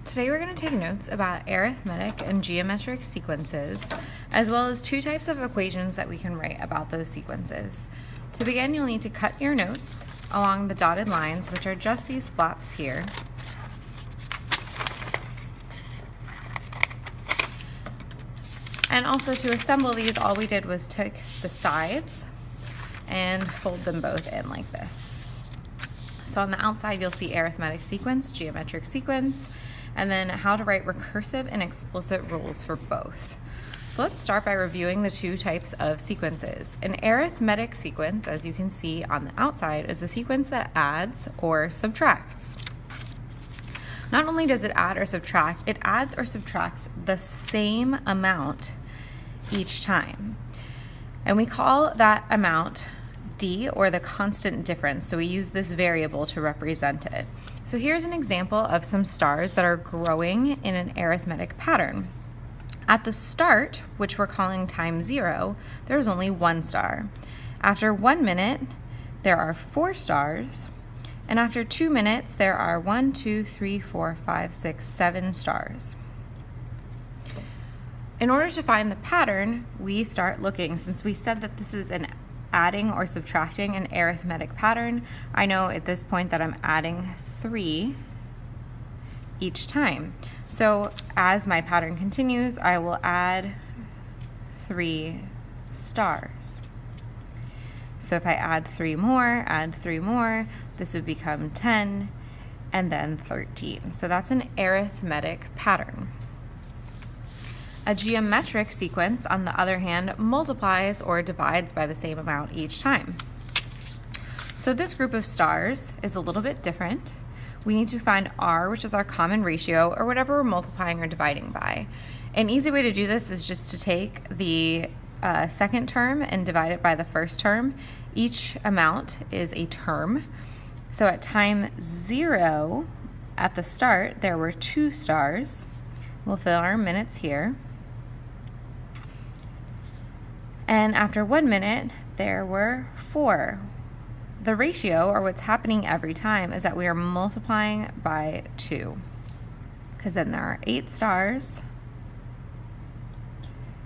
Today we're going to take notes about arithmetic and geometric sequences, as well as two types of equations that we can write about those sequences. To begin, you'll need to cut your notes along the dotted lines, which are just these flaps here. And also to assemble these, all we did was take the sides and fold them both in like this. So on the outside, you'll see arithmetic sequence, geometric sequence, and then how to write recursive and explicit rules for both. So let's start by reviewing the two types of sequences. An arithmetic sequence, as you can see on the outside, is a sequence that adds or subtracts. Not only does it add or subtract, it adds or subtracts the same amount each time. And we call that amount D, or the constant difference, so we use this variable to represent it. So here's an example of some stars that are growing in an arithmetic pattern. At the start, which we're calling time 0, there's only one star. After 1 minute, there are 4 stars, and after 2 minutes, there are 1, 2, 3, 4, 5, 6, 7 stars. In order to find the pattern, we start looking. Since we said that this is an adding or subtracting an arithmetic pattern, I know at this point that I'm adding 3 each time. So as my pattern continues, I will add 3 stars. So if I add 3 more, this would become 10 and then 13. So that's an arithmetic pattern. A geometric sequence, on the other hand, multiplies or divides by the same amount each time. So this group of stars is a little bit different. We need to find R, which is our common ratio, or whatever we're multiplying or dividing by. An easy way to do this is just to take the second term and divide it by the first term. Each amount is a term. So at time 0, at the start, there were 2 stars. We'll fill our minutes here. And after 1 minute, there were 4. The ratio, or what's happening every time, is that we are multiplying by 2, because then there are 8 stars.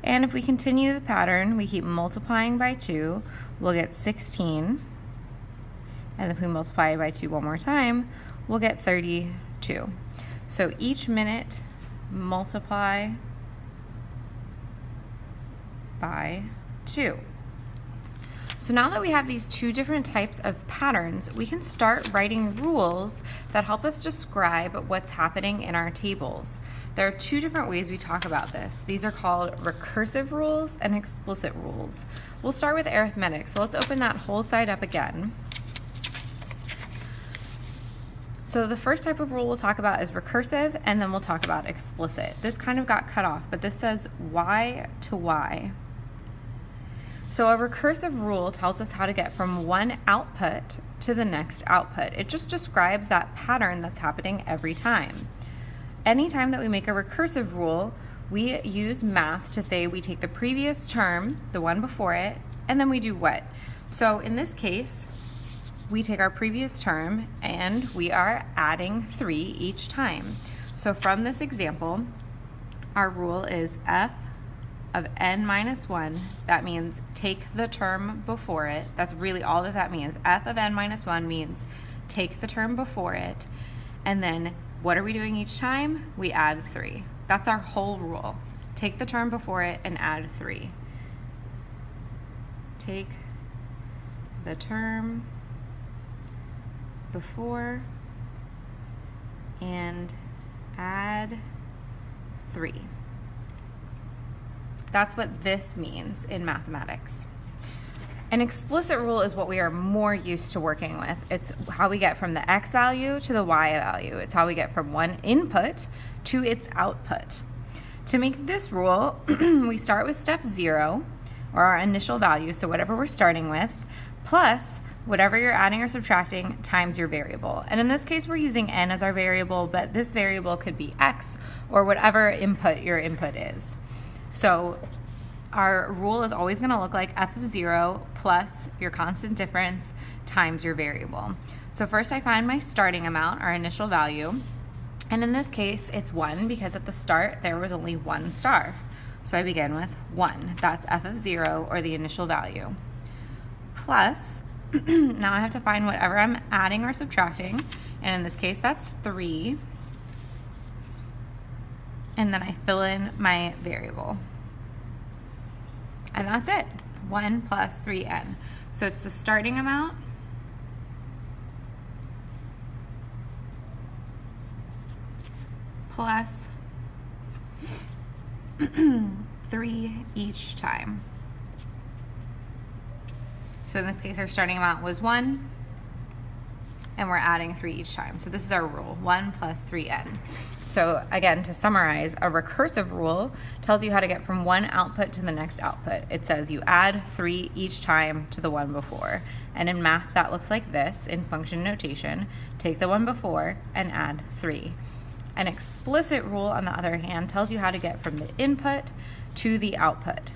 And if we continue the pattern, we keep multiplying by 2, we'll get 16. And if we multiply by 2 one more time, we'll get 32. So each minute, multiply by 2. So now that we have these two different types of patterns, we can start writing rules that help us describe what's happening in our tables. There are two different ways we talk about this. These are called recursive rules and explicit rules. We'll start with arithmetic. So let's open that whole side up again. So the first type of rule we'll talk about is recursive, and then we'll talk about explicit. This kind of got cut off, but this says Y to Y. So a recursive rule tells us how to get from one output to the next output. It just describes that pattern that's happening every time. Anytime that we make a recursive rule, we use math to say we take the previous term, the one before it, and then we do what? So in this case, we take our previous term and we are adding 3 each time. So from this example, our rule is f of n minus 1. That means take the term before it. That's really all that means. F of n minus 1 means take the term before it. And then what are we doing each time? We add 3. That's our whole rule. Take the term before it and add 3. Take the term before and add 3. That's what this means in mathematics. An explicit rule is what we are more used to working with. It's how we get from the x value to the y value. It's how we get from one input to its output. To make this rule, we start with step 0, or our initial value, so whatever we're starting with, plus whatever you're adding or subtracting times your variable. And in this case, we're using n as our variable, but this variable could be x or whatever input your input is. So our rule is always going to look like f of 0 plus your constant difference times your variable. So first I find my starting amount, our initial value, And in this case, it's 1 because at the start there was only 1 star. So I begin with 1. That's f of 0, or the initial value. Plus, now I have to find whatever I'm adding or subtracting. And in this case, that's 3. And then I fill in my variable. And that's it. 1 plus 3n. So it's the starting amount plus 3 each time. So in this case, our starting amount was 1, and we're adding 3 each time. So this is our rule, 1 plus 3n. So again, to summarize, a recursive rule tells you how to get from one output to the next output. It says you add 3 each time to the one before. And in math, that looks like this in function notation. Take the one before and add 3. An explicit rule, on the other hand, tells you how to get from the input to the output.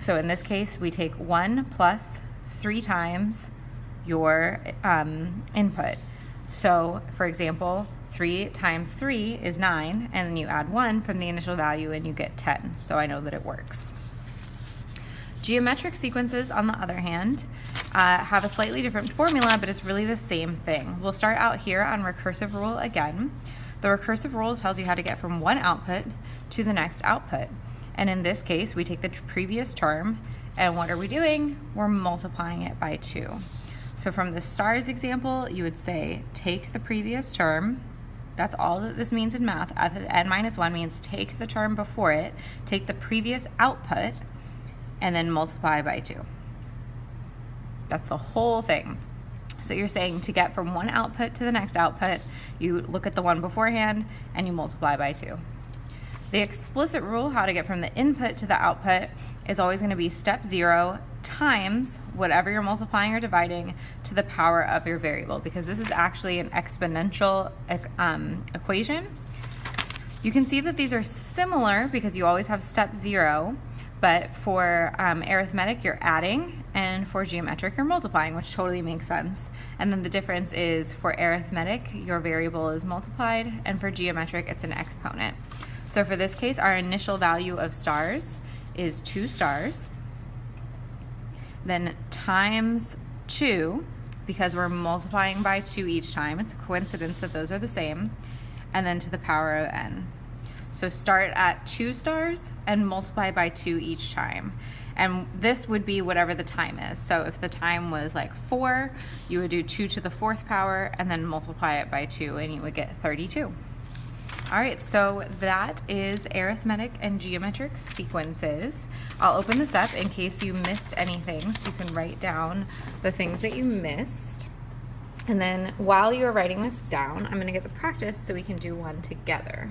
So in this case, we take 1 plus 3 times your input. So for example, 3 times 3 is 9, and then you add 1 from the initial value and you get 10. So I know that it works. Geometric sequences, on the other hand, have a slightly different formula, but it's really the same thing. We'll start out here on recursive rule again. The recursive rule tells you how to get from one output to the next output. And in this case, we take the previous term, and what are we doing? We're multiplying it by 2. So from the stars example, you would say take the previous term. That's all that this means in math. N minus 1 means take the term before it, take the previous output, and then multiply by 2. That's the whole thing. So you're saying to get from one output to the next output, you look at the one beforehand and you multiply by 2. The explicit rule, how to get from the input to the output, is always going to be step 0 times whatever you're multiplying or dividing to the power of your variable, because this is actually an exponential equation. You can see that these are similar because you always have step 0, but for arithmetic you're adding, and for geometric you're multiplying, which totally makes sense. And then the difference is for arithmetic your variable is multiplied, and for geometric it's an exponent. So for this case, our initial value of stars is 2 stars, then times 2, because we're multiplying by 2 each time. It's a coincidence that those are the same, and then to the power of n. So start at 2 stars and multiply by 2 each time. And this would be whatever the time is. So if the time was like 4, you would do 2 to the 4th power and then multiply it by 2, and you would get 32. All right, so that is arithmetic and geometric sequences. I'll open this up in case you missed anything, so you can write down the things that you missed. And then while you're writing this down, I'm gonna get the practice so we can do one together.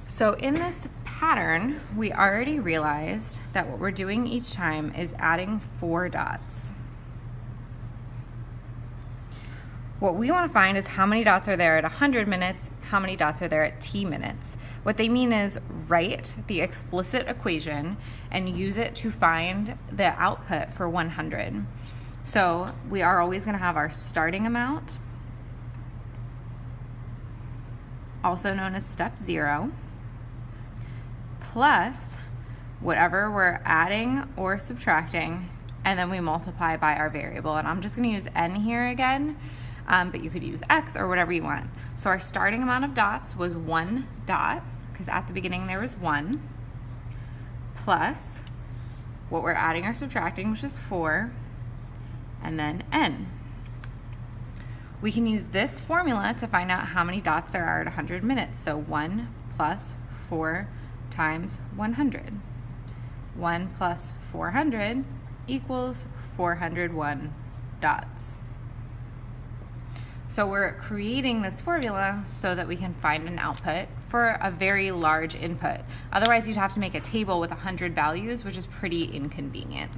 So in this pattern, we already realized that what we're doing each time is adding 4 dots. What we want to find is how many dots are there at 100 minutes, how many dots are there at t minutes. What they mean is write the explicit equation and use it to find the output for 100. So we are always going to have our starting amount, also known as step 0, plus whatever we're adding or subtracting, and then we multiply by our variable. And I'm just going to use n here again, but you could use x or whatever you want. So our starting amount of dots was 1 dot, because at the beginning there was 1, plus what we're adding or subtracting, which is 4, and then n. We can use this formula to find out how many dots there are at 100 minutes. So 1 plus 4 times 100. 1 plus 400 equals 401 dots. So we're creating this formula so that we can find an output for a very large input. Otherwise, you'd have to make a table with 100 values, which is pretty inconvenient.